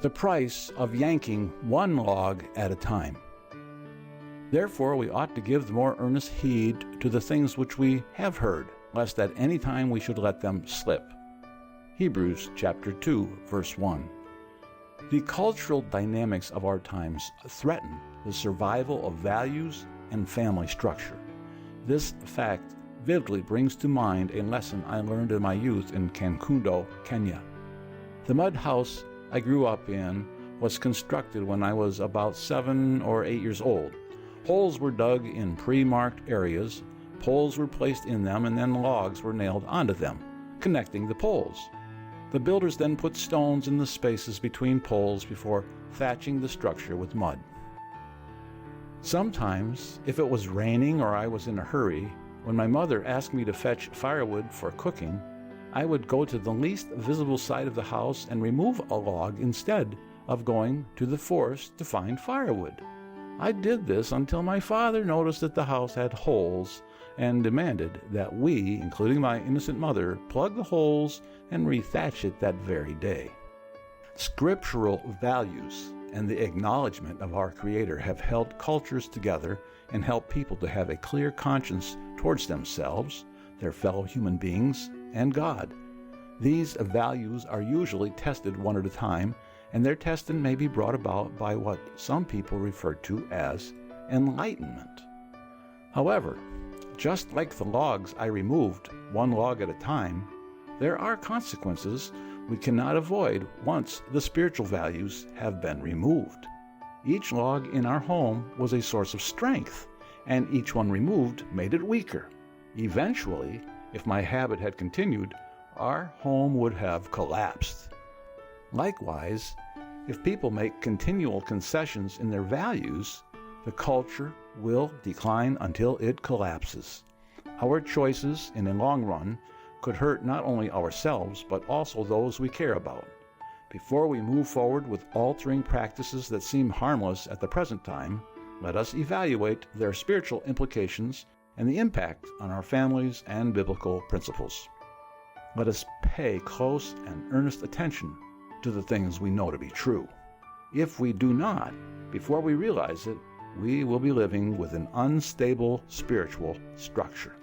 the price of yanking one log at a time. Therefore, we ought to give the more earnest heed to the things which we have heard, lest at any time we should let them slip. Hebrews chapter 2, verse 1. The cultural dynamics of our times threaten the survival of values and family structure. This fact vividly brings to mind a lesson I learned in my youth in Kangundo, Kenya. The mud house I grew up in was constructed when I was about 7 or 8 years old. Holes were dug in pre-marked areas, poles were placed in them, and then logs were nailed onto them, connecting the poles. The builders then put stones in the spaces between poles before thatching the structure with mud. Sometimes, if it was raining or I was in a hurry, when my mother asked me to fetch firewood for cooking, I would go to the least visible side of the house and remove a log instead of going to the forest to find firewood. I did this until my father noticed that the house had holes and demanded that we, including my innocent mother, plug the holes and re-thatch it that very day. Scriptural values and the acknowledgement of our Creator have held cultures together and helped people to have a clear conscience towards themselves, their fellow human beings, and God. These values are usually tested one at a time, and their testing may be brought about by what some people refer to as enlightenment. However, just like the logs I removed, one log at a time, there are consequences we cannot avoid once the spiritual values have been removed. Each log in our home was a source of strength, and each one removed made it weaker. Eventually, if my habit had continued, our home would have collapsed. Likewise, if people make continual concessions in their values, the culture will decline until it collapses. Our choices, in the long run, could hurt not only ourselves, but also those we care about. Before we move forward with altering practices that seem harmless at the present time, let us evaluate their spiritual implications and the impact on our families and biblical principles. Let us pay close and earnest attention to the things we know to be true. If we do not, before we realize it, we will be living with an unstable spiritual structure.